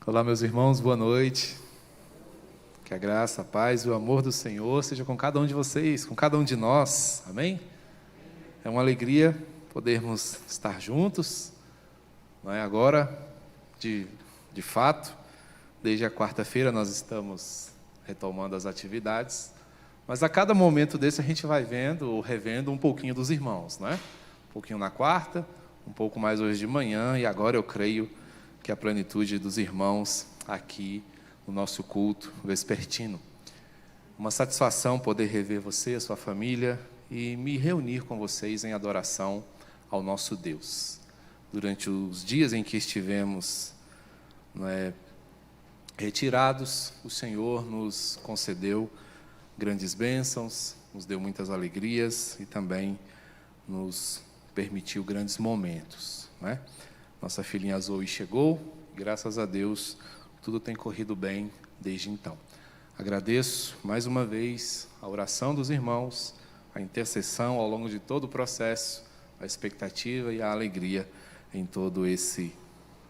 Olá, meus irmãos, boa noite. Que a graça, a paz e o amor do Senhor seja com cada um de vocês, com cada um de nós. Amém? É uma alegria podermos estar juntos, não é? Agora, de fato, desde a quarta-feira nós estamos retomando as atividades, mas a cada momento desse a gente vai vendo ou revendo um pouquinho dos irmãos, não é? Um pouquinho na quarta, um pouco mais hoje de manhã, e agora eu creio que a plenitude dos irmãos aqui no nosso culto vespertino. Uma satisfação poder rever você, a sua família, e me reunir com vocês em adoração ao nosso Deus. Durante os dias em que estivemos retirados, o Senhor nos concedeu grandes bênçãos, nos deu muitas alegrias e também nos permitiu grandes momentos, não é? Nossa filhinha Zoe chegou, graças a Deus, tudo tem corrido bem desde então. Agradeço mais uma vez a oração dos irmãos, a intercessão ao longo de todo o processo, a expectativa e a alegria em todo esse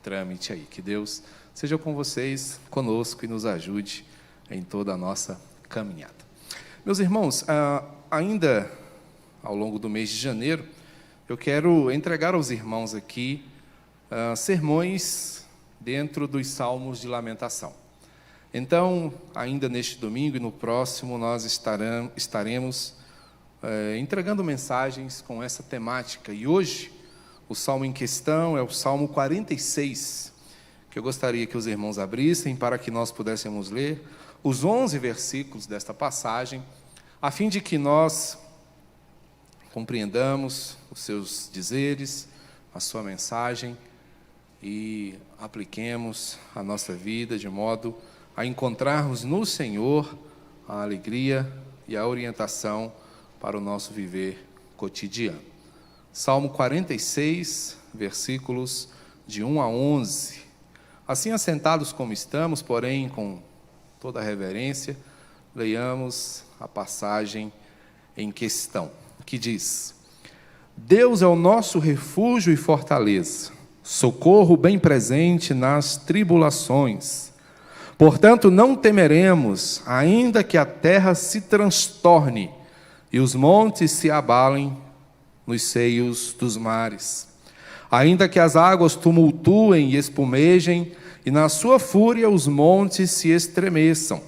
trâmite aí. Que Deus seja com vocês, conosco e nos ajude em toda a nossa caminhada. Meus irmãos, ainda ao longo do mês de janeiro, eu quero entregar aos irmãos aqui sermões dentro dos Salmos de Lamentação. Então, ainda neste domingo e no próximo, nós estaremos entregando mensagens com essa temática. E hoje, o salmo em questão é o Salmo 46, que eu gostaria que os irmãos abrissem para que nós pudéssemos ler os 11 versículos desta passagem, a fim de que nós compreendamos os seus dizeres, a sua mensagem, e apliquemos a nossa vida de modo a encontrarmos no Senhor a alegria e a orientação para o nosso viver cotidiano. Salmo 46, versículos de 1 a 11. Assim, assentados como estamos, porém com toda a reverência, leiamos a passagem em questão, que diz: Deus é o nosso refúgio e fortaleza, socorro bem presente nas tribulações. Portanto, não temeremos, ainda que a terra se transtorne e os montes se abalem nos seios dos mares. Ainda que as águas tumultuem e espumejem, e na sua fúria os montes se estremeçam.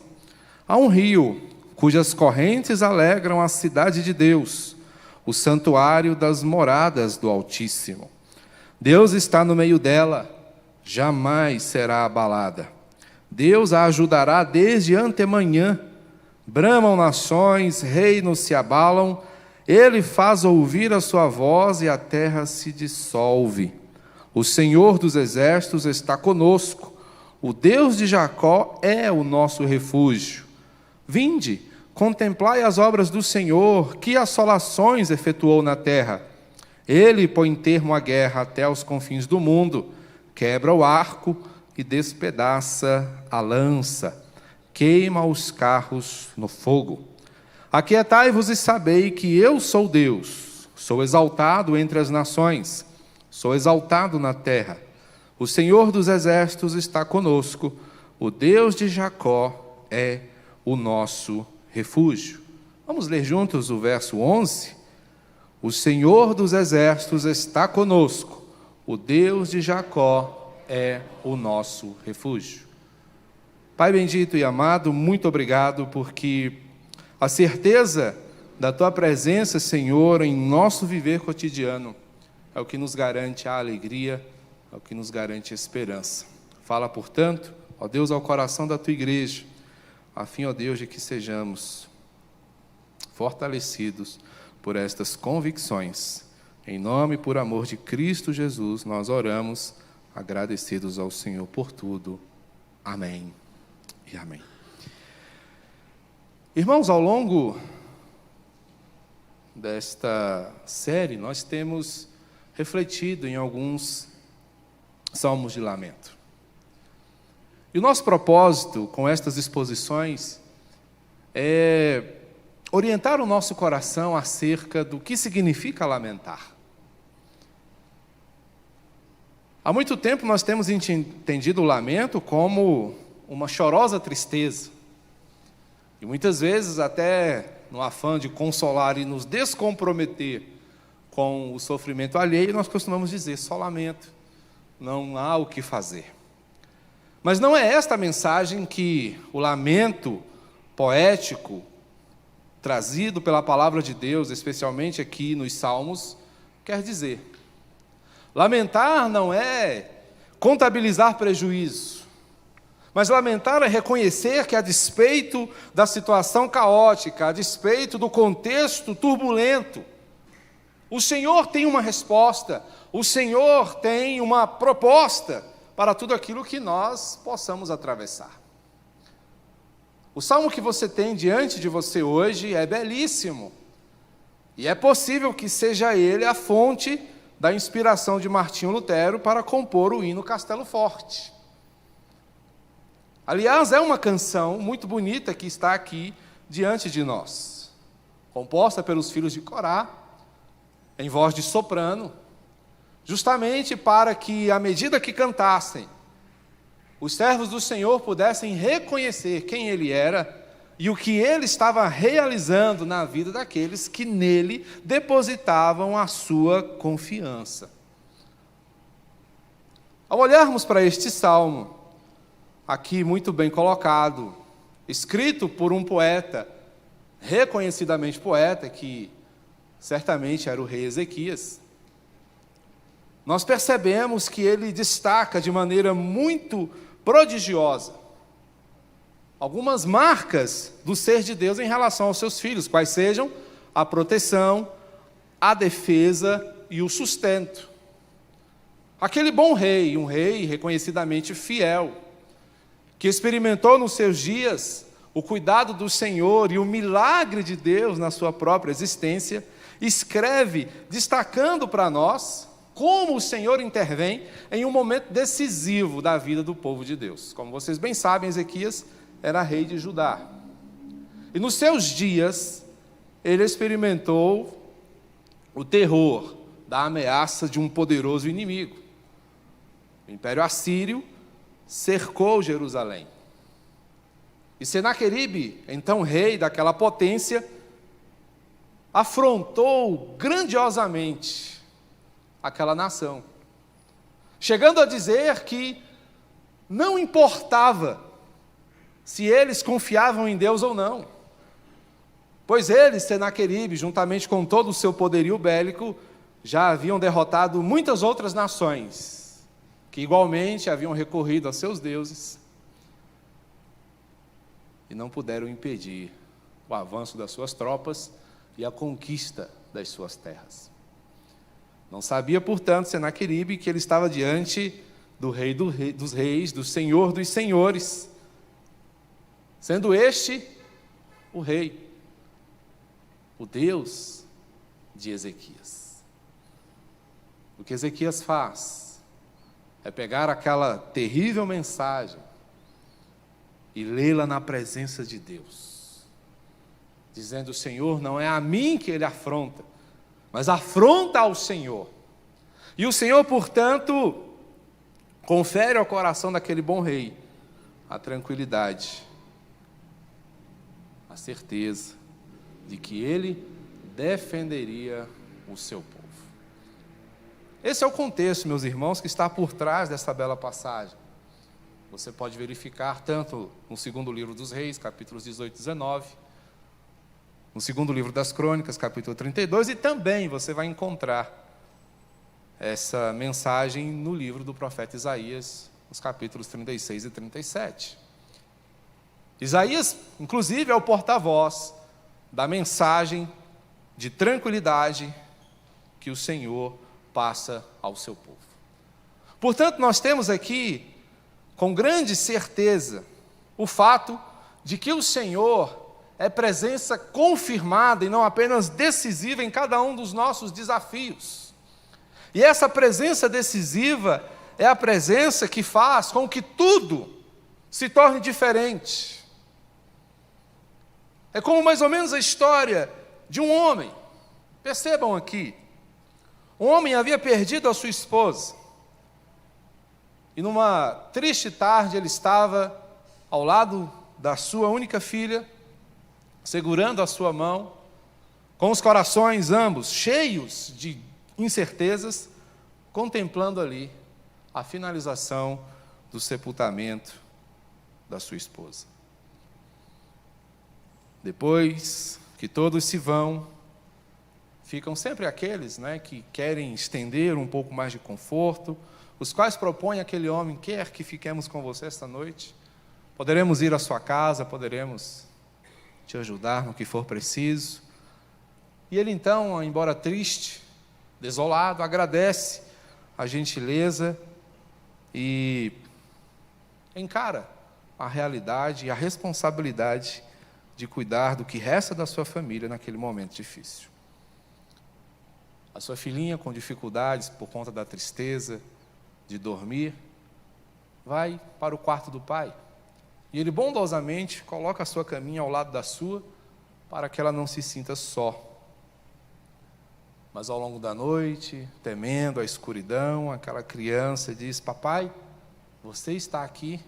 Há um rio, cujas correntes alegram a cidade de Deus, o santuário das moradas do Altíssimo. Deus está no meio dela, jamais será abalada. Deus a ajudará desde antemanhã. Bramam nações, reinos se abalam. Ele faz ouvir a sua voz e a terra se dissolve. O Senhor dos exércitos está conosco. O Deus de Jacó é o nosso refúgio. Vinde, contemplai as obras do Senhor, que assolações efetuou na terra. Ele põe termo à guerra até os confins do mundo, quebra o arco e despedaça a lança, queima os carros no fogo. Aquietai-vos e sabei que eu sou Deus, sou exaltado entre as nações, sou exaltado na terra. O Senhor dos exércitos está conosco, o Deus de Jacó é o nosso refúgio. Vamos ler juntos o verso 11? O Senhor dos exércitos está conosco, o Deus de Jacó é o nosso refúgio. Pai bendito e amado, muito obrigado, porque a certeza da Tua presença, Senhor, em nosso viver cotidiano, é o que nos garante a alegria, é o que nos garante a esperança. Fala, portanto, ó Deus, ao coração da Tua igreja, a fim, ó Deus, de que sejamos fortalecidos por estas convicções. Em nome e por amor de Cristo Jesus, nós oramos, agradecidos ao Senhor por tudo. Amém e amém. Irmãos, ao longo desta série, nós temos refletido em alguns salmos de lamento. E o nosso propósito com estas exposições é orientar o nosso coração acerca do que significa lamentar. Há muito tempo nós temos entendido o lamento como uma chorosa tristeza. E muitas vezes, até no afã de consolar e nos descomprometer com o sofrimento alheio, nós costumamos dizer: só lamento, não há o que fazer. Mas não é esta a mensagem que o lamento poético, trazido pela palavra de Deus, especialmente aqui nos Salmos, quer dizer. Lamentar não é contabilizar prejuízo, mas lamentar é reconhecer que, a despeito da situação caótica, a despeito do contexto turbulento, o Senhor tem uma resposta, o Senhor tem uma proposta para tudo aquilo que nós possamos atravessar. O salmo que você tem diante de você hoje é belíssimo, e é possível que seja ele a fonte da inspiração de Martinho Lutero para compor o hino Castelo Forte. Aliás, é uma canção muito bonita que está aqui diante de nós, composta pelos filhos de Corá, em voz de soprano, justamente para que, à medida que cantassem, os servos do Senhor pudessem reconhecer quem Ele era e o que Ele estava realizando na vida daqueles que nele depositavam a sua confiança. Ao olharmos para este salmo, aqui muito bem colocado, escrito por um poeta, reconhecidamente poeta, que certamente era o rei Ezequias, nós percebemos que ele destaca de maneira muito prodigiosa algumas marcas do ser de Deus em relação aos seus filhos, quais sejam a proteção, a defesa e o sustento. Aquele bom rei, um rei reconhecidamente fiel, que experimentou nos seus dias o cuidado do Senhor e o milagre de Deus na sua própria existência, escreve destacando para nós como o Senhor intervém em um momento decisivo da vida do povo de Deus. Como vocês bem sabem, Ezequias era rei de Judá. E nos seus dias, ele experimentou o terror da ameaça de um poderoso inimigo. O Império Assírio cercou Jerusalém. E Senaqueribe, então rei daquela potência, afrontou grandiosamente aquela nação, chegando a dizer que não importava se eles confiavam em Deus ou não, pois eles, Senaqueribe, juntamente com todo o seu poderio bélico, já haviam derrotado muitas outras nações, que igualmente haviam recorrido a seus deuses, e não puderam impedir o avanço das suas tropas e a conquista das suas terras. Não sabia, portanto, Senaqueribe que ele estava diante do rei dos reis, do Senhor dos senhores, sendo este o rei, o Deus de Ezequias. O que Ezequias faz é pegar aquela terrível mensagem e lê-la na presença de Deus, dizendo: o Senhor não é a mim que ele afronta, mas afronta ao Senhor. E o Senhor, portanto, confere ao coração daquele bom rei a tranquilidade, a certeza de que ele defenderia o seu povo. Esse é o contexto, meus irmãos, que está por trás dessa bela passagem. Você pode verificar tanto no segundo livro dos Reis, capítulos 18 e 19, no segundo livro das Crônicas, capítulo 32, e também você vai encontrar essa mensagem no livro do profeta Isaías, nos capítulos 36 e 37. Isaías, inclusive, é o porta-voz da mensagem de tranquilidade que o Senhor passa ao seu povo. Portanto, nós temos aqui, com grande certeza, o fato de que o Senhor é presença confirmada e não apenas decisiva em cada um dos nossos desafios. E essa presença decisiva é a presença que faz com que tudo se torne diferente. É como mais ou menos a história de um homem. Percebam aqui, um homem havia perdido a sua esposa. E numa triste tarde ele estava ao lado da sua única filha, segurando a sua mão, com os corações ambos cheios de incertezas, contemplando ali a finalização do sepultamento da sua esposa. Depois que todos se vão, ficam sempre aqueles, que querem estender um pouco mais de conforto, os quais propõem aquele homem: quer que fiquemos com você esta noite? Poderemos ir à sua casa, poderemos te ajudar no que for preciso. E ele então, embora triste, desolado, agradece a gentileza e encara a realidade e a responsabilidade de cuidar do que resta da sua família naquele momento difícil. A sua filhinha, com dificuldades por conta da tristeza de dormir, vai para o quarto do pai. E ele bondosamente coloca a sua caminha ao lado da sua, para que ela não se sinta só. Mas ao longo da noite, temendo a escuridão, aquela criança diz: papai, você está aqui?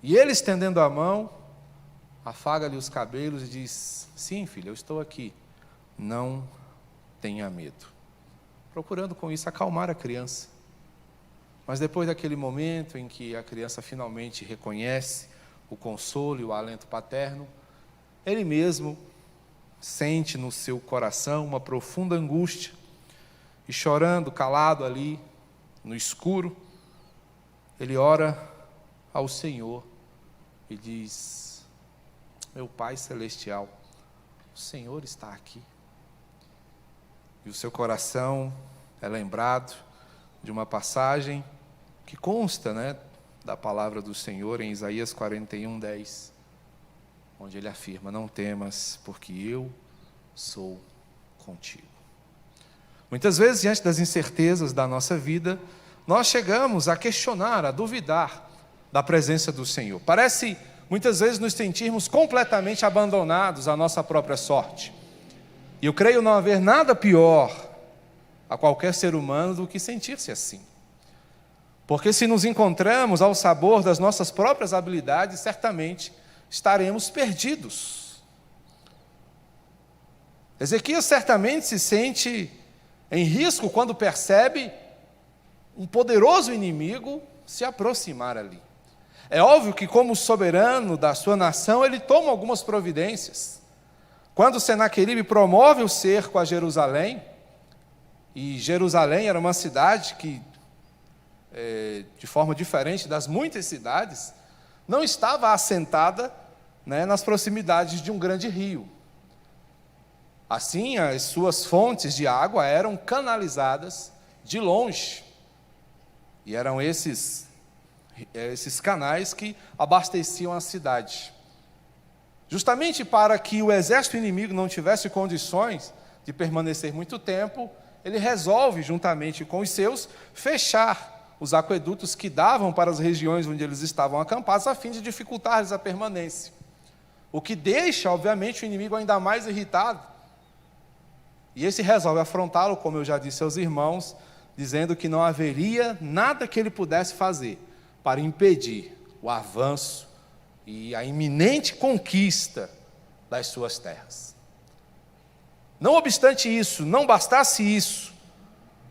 E ele, estendendo a mão, afaga-lhe os cabelos e diz: sim, filha, eu estou aqui. Não tenha medo. Procurando com isso acalmar a criança. Mas depois daquele momento em que a criança finalmente reconhece o consolo e o alento paterno, ele mesmo sente no seu coração uma profunda angústia, e chorando, calado ali, no escuro, ele ora ao Senhor e diz: meu Pai Celestial, o Senhor está aqui. E o seu coração é lembrado de uma passagem que consta, da palavra do Senhor em Isaías 41:10, onde ele afirma: não temas, porque eu sou contigo. Muitas vezes, diante das incertezas da nossa vida, nós chegamos a questionar, a duvidar da presença do Senhor. Parece, muitas vezes, nos sentirmos completamente abandonados à nossa própria sorte. E eu creio não haver nada pior a qualquer ser humano do que sentir-se assim. Porque se nos encontramos ao sabor das nossas próprias habilidades, certamente estaremos perdidos. Ezequias certamente se sente em risco quando percebe um poderoso inimigo se aproximar ali. É óbvio que, como soberano da sua nação, ele toma algumas providências. Quando Senaqueribe promove o cerco a Jerusalém, e Jerusalém era uma cidade que, de forma diferente das muitas cidades, não estava assentada nas proximidades de um grande rio. Assim, as suas fontes de água eram canalizadas de longe. E eram esses canais que abasteciam a cidade. Justamente para que o exército inimigo não tivesse condições de permanecer muito tempo, ele resolve, juntamente com os seus, fechar os aquedutos que davam para as regiões onde eles estavam acampados, a fim de dificultar-lhes a permanência. O que deixa, obviamente, o inimigo ainda mais irritado. E esse resolve afrontá-lo, como eu já disse aos irmãos, dizendo que não haveria nada que ele pudesse fazer para impedir o avanço e a iminente conquista das suas terras. Não obstante isso, não bastasse isso,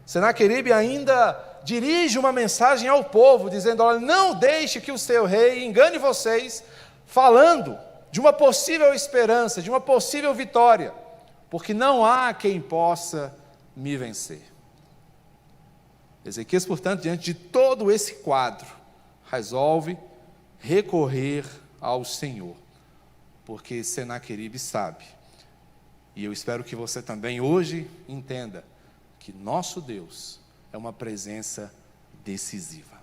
Senaqueribe ainda dirige uma mensagem ao povo, dizendo: olha, não deixe que o seu rei engane vocês, falando de uma possível esperança, de uma possível vitória, porque não há quem possa me vencer. Ezequias, portanto, diante de todo esse quadro, resolve recorrer ao Senhor, porque Senaqueribe sabe, e eu espero que você também hoje entenda, que nosso Deus é uma presença decisiva.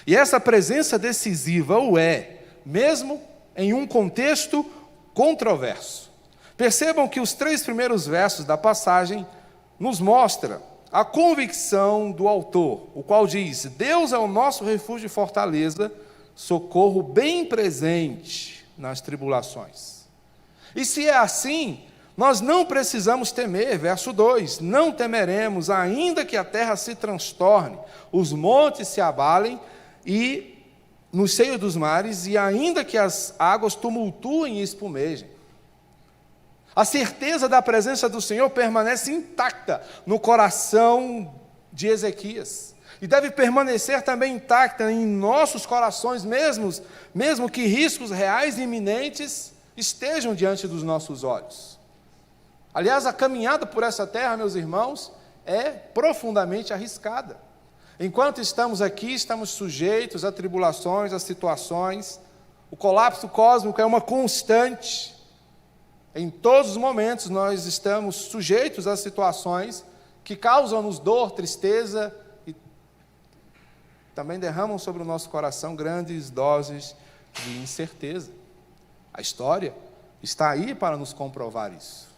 E essa presença decisiva o é, mesmo em um contexto controverso. Percebam que os 3 primeiros versos da passagem nos mostram a convicção do autor, o qual diz: Deus é o nosso refúgio e fortaleza, socorro bem presente nas tribulações. E se é assim, Nós não precisamos temer, verso 2, não temeremos, ainda que a terra se transtorne, os montes se abalem e no seio dos mares, e ainda que as águas tumultuem e espumejem. A certeza da presença do Senhor permanece intacta no coração de Ezequias. E deve permanecer também intacta em nossos corações, mesmo que riscos reais e iminentes estejam diante dos nossos olhos. Aliás, a caminhada por essa terra, meus irmãos, é profundamente arriscada. Enquanto estamos aqui, estamos sujeitos a tribulações, a situações. O colapso cósmico é uma constante. Em todos os momentos nós estamos sujeitos a situações que causam-nos dor, tristeza e também derramam sobre o nosso coração grandes doses de incerteza. A história está aí para nos comprovar isso.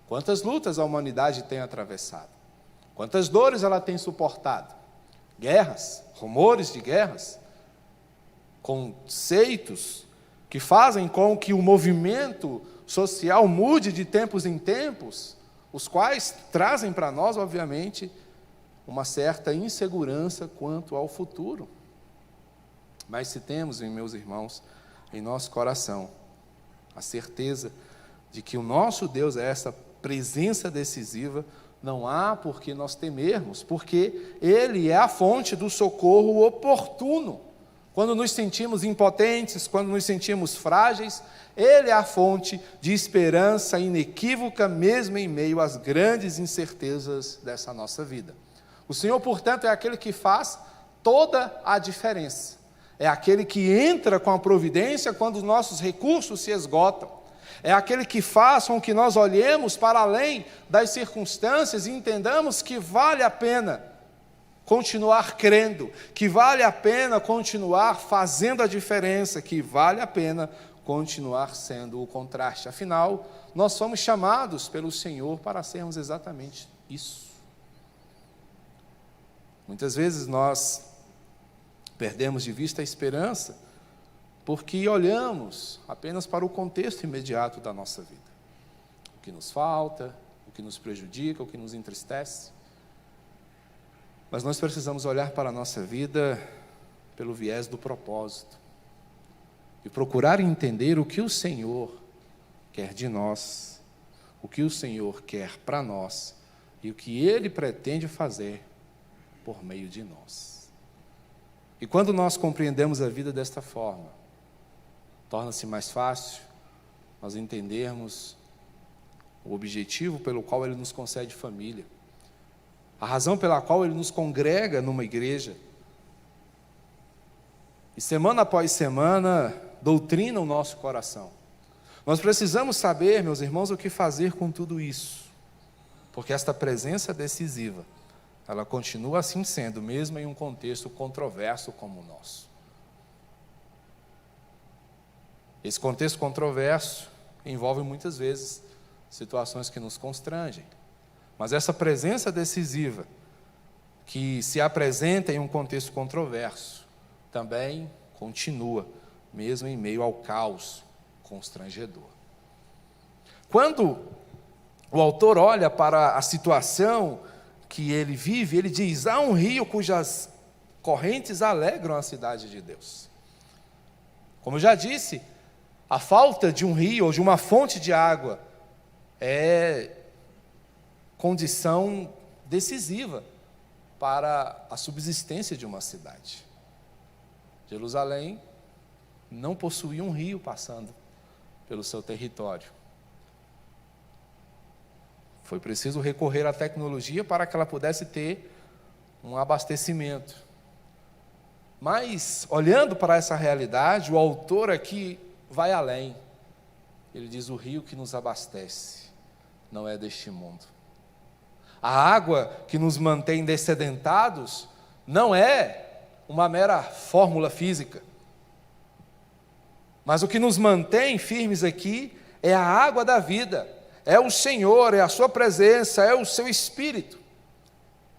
Quantas lutas a humanidade tem atravessado, quantas dores ela tem suportado, guerras, rumores de guerras, conceitos que fazem com que o movimento social mude de tempos em tempos, os quais trazem para nós, obviamente, uma certa insegurança quanto ao futuro. Mas se temos, meus irmãos, em nosso coração a certeza de que o nosso Deus é essa presença decisiva, não há por que nós temermos, porque Ele é a fonte do socorro oportuno. Quando nos sentimos impotentes, quando nos sentimos frágeis, Ele é a fonte de esperança inequívoca, mesmo em meio às grandes incertezas dessa nossa vida. O Senhor, portanto, é aquele que faz toda a diferença. É aquele que entra com a providência quando os nossos recursos se esgotam. É aquele que faz com que nós olhemos para além das circunstâncias e entendamos que vale a pena continuar crendo, que vale a pena continuar fazendo a diferença, que vale a pena continuar sendo o contraste. Afinal, nós somos chamados pelo Senhor para sermos exatamente isso. Muitas vezes nós perdemos de vista a esperança porque olhamos apenas para o contexto imediato da nossa vida. O que nos falta, o que nos prejudica, o que nos entristece. Mas nós precisamos olhar para a nossa vida pelo viés do propósito e procurar entender o que o Senhor quer de nós, o que o Senhor quer para nós e o que Ele pretende fazer por meio de nós. E quando nós compreendemos a vida desta forma, torna-se mais fácil nós entendermos o objetivo pelo qual Ele nos concede família, a razão pela qual Ele nos congrega numa igreja, e semana após semana doutrina o nosso coração. Nós precisamos saber, meus irmãos, o que fazer com tudo isso, porque esta presença decisiva, ela continua assim sendo, mesmo em um contexto controverso como o nosso. Esse contexto controverso envolve muitas vezes situações que nos constrangem, mas essa presença decisiva que se apresenta em um contexto controverso também continua, mesmo em meio ao caos constrangedor. Quando o autor olha para a situação que ele vive, ele diz: há um rio cujas correntes alegram a cidade de Deus. Como eu já disse, a falta de um rio ou de uma fonte de água é condição decisiva para a subsistência de uma cidade. Jerusalém não possuía um rio passando pelo seu território. Foi preciso recorrer à tecnologia para que ela pudesse ter um abastecimento. Mas, olhando para essa realidade, o autor aqui vai além. Ele diz: o rio que nos abastece não é deste mundo. A água que nos mantém dessedentados não é uma mera fórmula física. Mas o que nos mantém firmes aqui é a água da vida, é o Senhor, é a sua presença, é o seu Espírito.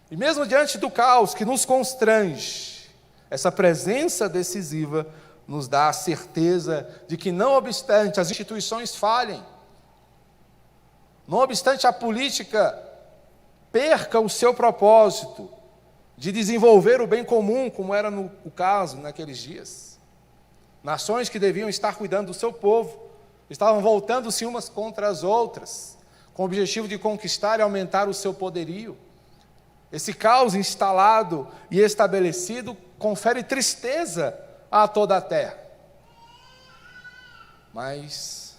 E mesmo diante do caos que nos constrange, essa presença decisiva nos dá a certeza de que, não obstante as instituições falhem, Não obstante a política perca o seu propósito de desenvolver o bem comum, como era o caso naqueles dias. Nações que deviam estar cuidando do seu povo, estavam voltando-se umas contra as outras, com o objetivo de conquistar e aumentar o seu poderio. Esse caos instalado e estabelecido confere tristeza a toda a terra. Mas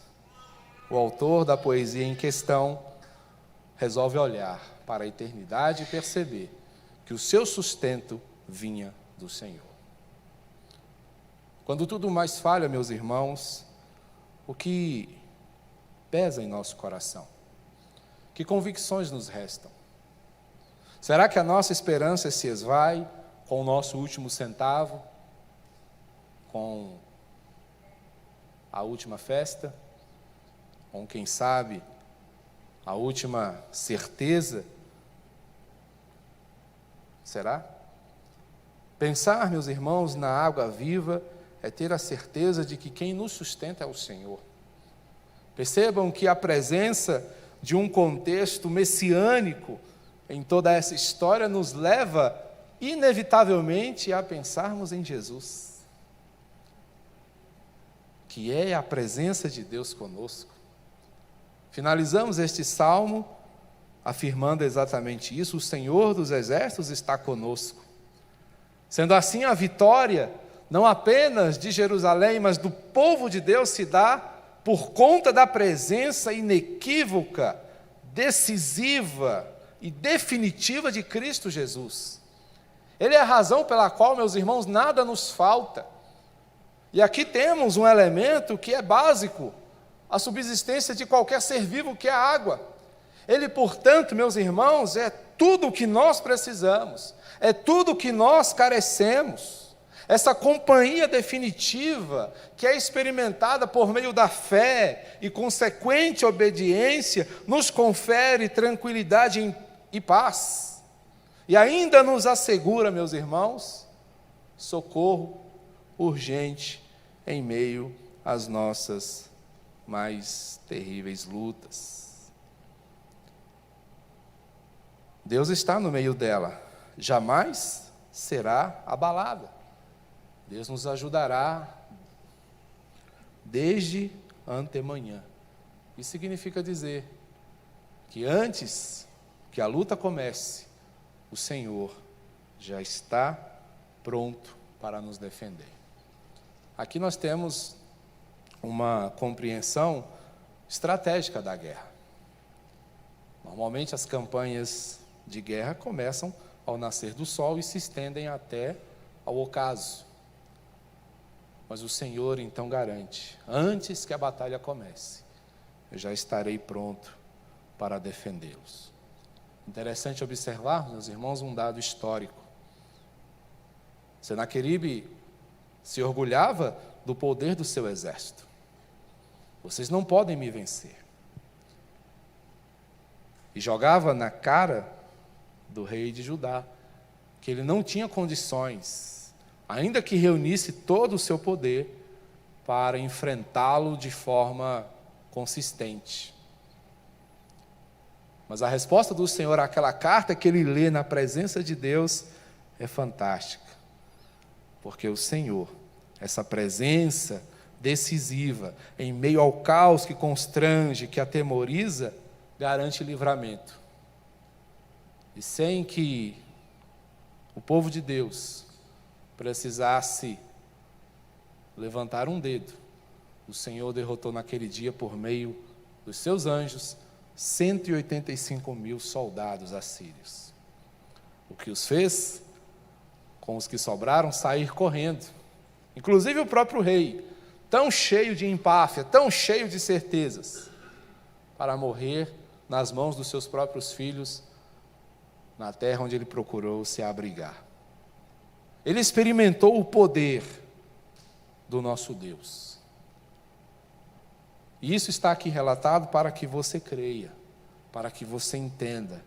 o autor da poesia em questão resolve olhar para a eternidade e perceber que o seu sustento vinha do Senhor. Quando tudo mais falha, meus irmãos, o que pesa em nosso coração? Que convicções nos restam? Será que a nossa esperança se esvai com o nosso último centavo? Com a última festa? Com, quem sabe, a última certeza? Será? Pensar, meus irmãos, na água viva é ter a certeza de que quem nos sustenta é o Senhor. Percebam que a presença de um contexto messiânico em toda essa história nos leva, inevitavelmente, a pensarmos em Jesus, que é a presença de Deus conosco. Finalizamos este salmo afirmando exatamente isso: o Senhor dos Exércitos está conosco. Sendo assim, a vitória, não apenas de Jerusalém, mas do povo de Deus, se dá por conta da presença inequívoca, decisiva e definitiva de Cristo Jesus. Ele é a razão pela qual, meus irmãos, nada nos falta. E aqui temos um elemento que é básico, a subsistência de qualquer ser vivo, que é a água. Ele, portanto, meus irmãos, é tudo o que nós precisamos, é tudo o que nós carecemos. Essa companhia definitiva, que é experimentada por meio da fé e consequente obediência, nos confere tranquilidade e paz. E ainda nos assegura, meus irmãos, socorro urgente em meio às nossas mais terríveis lutas. Deus está no meio dela, jamais será abalada. Deus nos ajudará desde antemanhã. Isso significa dizer que antes que a luta comece, o Senhor já está pronto para nos defender. Aqui nós temos uma compreensão estratégica da guerra. Normalmente as campanhas de guerra começam ao nascer do sol e se estendem até ao ocaso. Mas o Senhor então garante: antes que a batalha comece, eu já estarei pronto para defendê-los. Interessante observar, meus irmãos, um dado histórico. Senaqueribe se orgulhava do poder do seu exército. Vocês não podem me vencer. E jogava na cara do rei de Judá que ele não tinha condições, ainda que reunisse todo o seu poder, para enfrentá-lo de forma consistente. Mas a resposta do Senhor àquela carta que ele lê na presença de Deus é fantástica, porque o Senhor, essa presença decisiva, em meio ao caos que constrange, que atemoriza, garante livramento. E sem que o povo de Deus precisasse levantar um dedo, o Senhor derrotou naquele dia, por meio dos seus anjos, 185.000 soldados assírios. O que os fez, com os que sobraram, sair correndo. Inclusive o próprio rei, tão cheio de empáfia, tão cheio de certezas, para morrer nas mãos dos seus próprios filhos, na terra onde ele procurou se abrigar. Ele experimentou o poder do nosso Deus. E isso está aqui relatado para que você creia, para que você entenda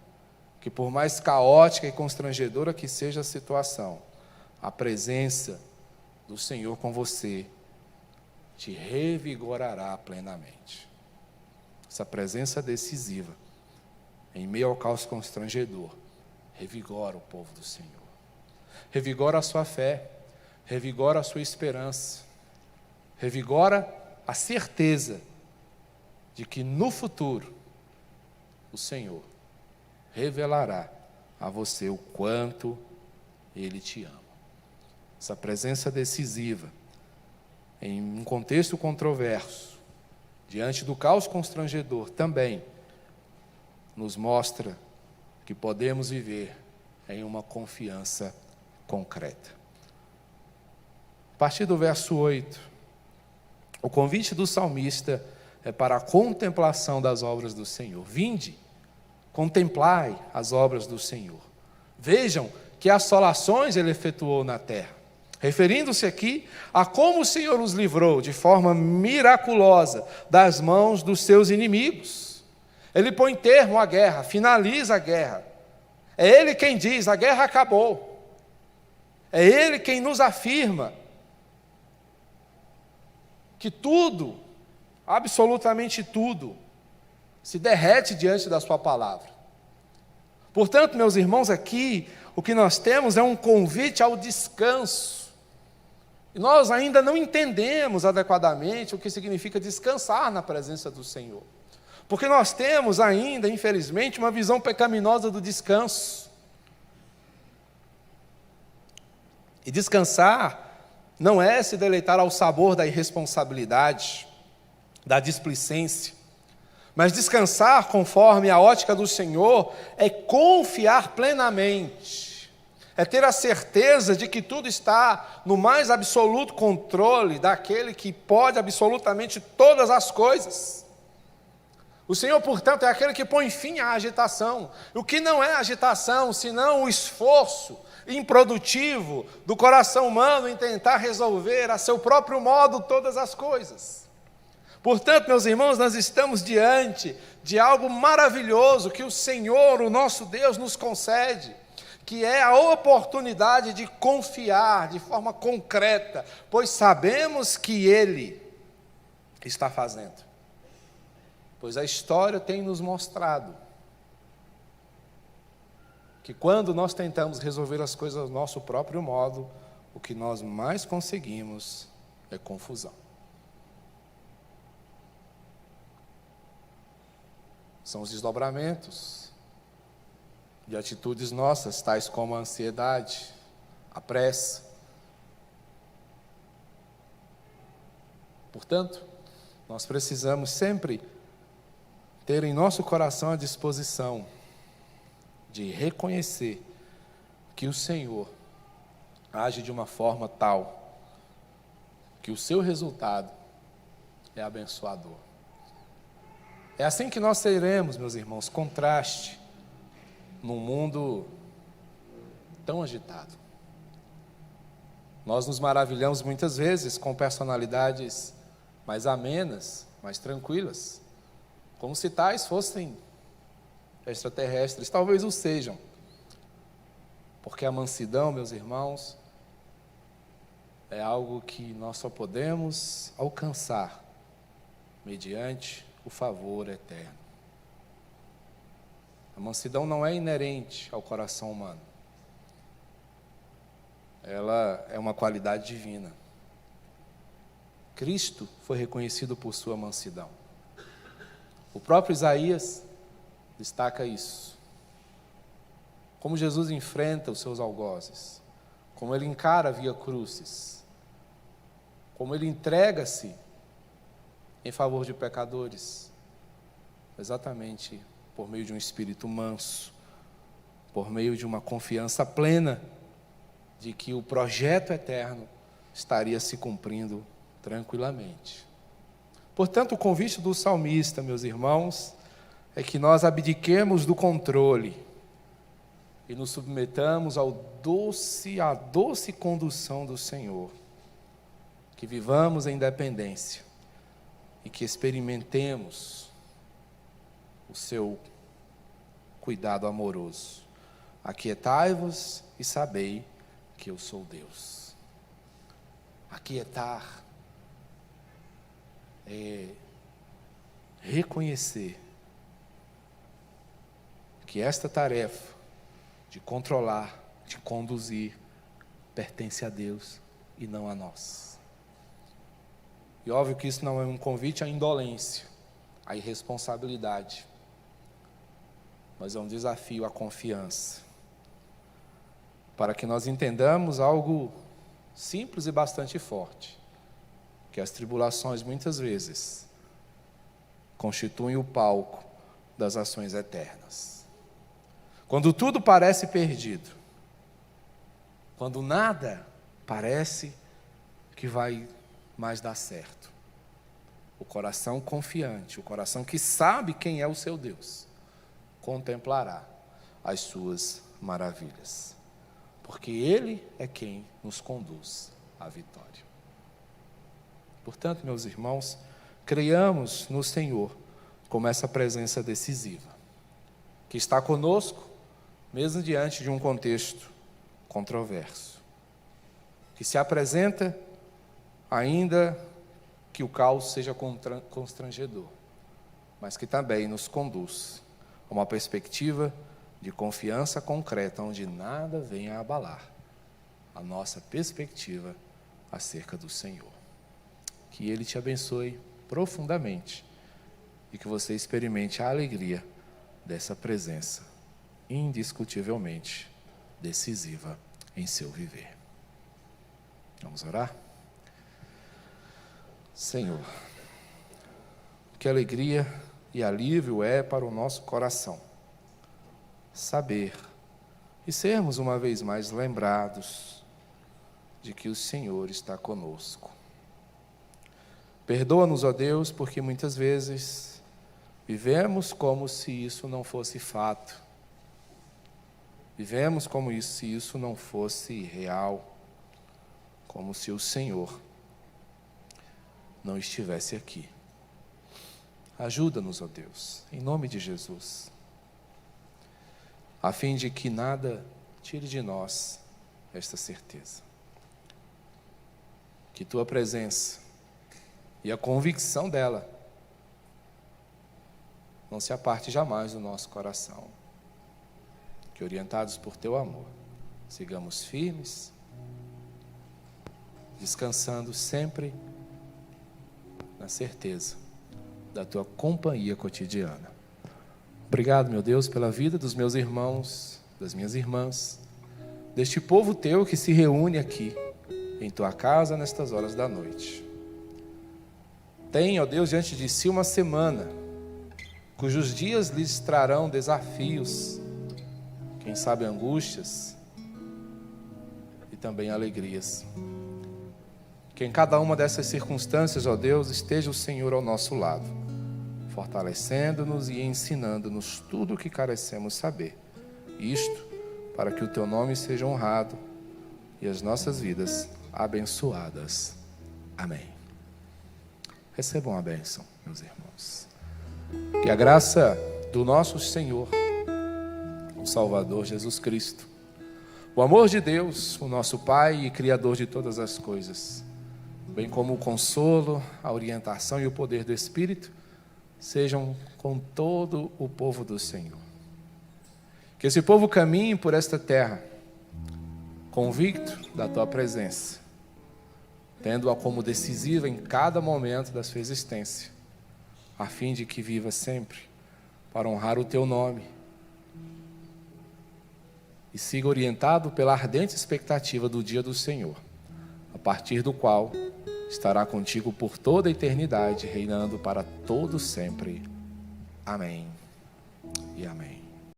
que, por mais caótica e constrangedora que seja a situação, a presença do Senhor com você te revigorará plenamente. essa presença decisiva, em meio ao caos constrangedor, revigora o povo do Senhor. Revigora a sua fé, revigora a sua esperança, revigora a certeza de que no futuro o Senhor revelará a você o quanto Ele te ama. Essa presença decisiva, em um contexto controverso, diante do caos constrangedor, também nos mostra que podemos viver em uma confiança concreta. A partir do verso 8, o convite do salmista é para a contemplação das obras do Senhor. Vinde, contemplai as obras do Senhor. Vejam que assolações Ele efetuou na terra. Referindo-se aqui a como o Senhor os livrou de forma miraculosa das mãos dos seus inimigos. Ele põe termo à guerra, finaliza a guerra. É Ele quem diz, a guerra acabou. É Ele quem nos afirma que tudo, absolutamente tudo, se derrete diante da sua palavra. Portanto, meus irmãos, aqui o que nós temos é um convite ao descanso. E nós ainda não entendemos adequadamente o que significa descansar na presença do Senhor. Porque nós temos ainda, infelizmente, uma visão pecaminosa do descanso. E descansar não é se deleitar ao sabor da irresponsabilidade, da displicência. Mas descansar, conforme a ótica do Senhor, é confiar plenamente. É ter a certeza de que tudo está no mais absoluto controle daquele que pode absolutamente todas as coisas. O Senhor, portanto, é aquele que põe fim à agitação. O que não é agitação, senão o esforço improdutivo do coração humano em tentar resolver a seu próprio modo todas as coisas. Portanto, meus irmãos, nós estamos diante de algo maravilhoso que o Senhor, o nosso Deus, nos concede, que é a oportunidade de confiar de forma concreta, pois sabemos que Ele está fazendo. Pois a história tem nos mostrado que quando nós tentamos resolver as coisas do nosso próprio modo, o que nós mais conseguimos é confusão. São os desdobramentos de atitudes nossas, tais como a ansiedade, a pressa. Portanto, nós precisamos sempre ter em nosso coração a disposição de reconhecer que o Senhor age de uma forma tal que o seu resultado é abençoador. É assim que nós teremos, meus irmãos, contraste num mundo tão agitado. Nós nos maravilhamos muitas vezes com personalidades mais amenas, mais tranquilas, como se tais fossem extraterrestres. Talvez o sejam, porque a mansidão, meus irmãos, é algo que nós só podemos alcançar mediante o favor eterno. A mansidão não é inerente ao coração humano. Ela é uma qualidade divina. Cristo foi reconhecido por sua mansidão. O próprio Isaías destaca isso. Como Jesus enfrenta os seus algozes, como ele encara a via crucis, como ele entrega-se em favor de pecadores, exatamente por meio de um espírito manso, por meio de uma confiança plena de que o projeto eterno estaria se cumprindo tranquilamente. Portanto, o convite do salmista, meus irmãos, é que nós abdiquemos do controle e nos submetamos à doce condução do Senhor, que vivamos em dependência e que experimentemos o seu cuidado amoroso. Aquietai-vos e sabei que eu sou Deus. Aquietar é reconhecer que esta tarefa de controlar, de conduzir, pertence a Deus e não a nós. E óbvio que isso não é um convite à indolência, à irresponsabilidade, mas é um desafio à confiança, para que nós entendamos algo simples e bastante forte, que as tribulações muitas vezes constituem o palco das ações eternas. Quando tudo parece perdido, quando nada parece que vai mais dar certo, o coração confiante, o coração que sabe quem é o seu Deus, contemplará as suas maravilhas, porque Ele é quem nos conduz à vitória. Portanto, meus irmãos, creiamos no Senhor como essa presença decisiva, que está conosco, mesmo diante de um contexto controverso, que se apresenta ainda que o caos seja constrangedor, mas que também nos conduz a uma perspectiva de confiança concreta, onde nada venha a abalar a nossa perspectiva acerca do Senhor. Que Ele te abençoe profundamente e que você experimente a alegria dessa presença indiscutivelmente decisiva em seu viver. Vamos orar? Senhor, que alegria e alívio é para o nosso coração saber e sermos uma vez mais lembrados de que o Senhor está conosco. Perdoa-nos, ó Deus, porque muitas vezes vivemos como se isso não fosse fato. Vivemos como se isso não fosse real, como se o Senhor não estivesse aqui. Ajuda-nos, ó Deus, em nome de Jesus, a fim de que nada tire de nós esta certeza. Que Tua presença e a convicção dela não se aparte jamais do nosso coração. Que, orientados por Teu amor, sigamos firmes, descansando sempre na certeza da Tua companhia cotidiana. Obrigado, meu Deus, pela vida dos meus irmãos, das minhas irmãs, deste povo Teu que se reúne aqui, em Tua casa, nestas horas da noite. Tem, ó Deus, diante de si uma semana, cujos dias lhes trarão desafios, quem sabe angústias e também alegrias. Que em cada uma dessas circunstâncias, ó Deus, esteja o Senhor ao nosso lado, fortalecendo-nos e ensinando-nos tudo o que carecemos saber. Isto para que o Teu nome seja honrado e as nossas vidas abençoadas. Amém. Recebam a bênção, meus irmãos. Que a graça do nosso Senhor, o Salvador Jesus Cristo, o amor de Deus, o nosso Pai e Criador de todas as coisas, bem como o consolo, a orientação e o poder do Espírito, sejam com todo o povo do Senhor. Que esse povo caminhe por esta terra, convicto da Tua presença, tendo-a como decisiva em cada momento da sua existência, a fim de que viva sempre para honrar o Teu nome e siga orientado pela ardente expectativa do dia do Senhor, a partir do qual estará contigo por toda a eternidade, reinando para todo sempre. Amém e amém.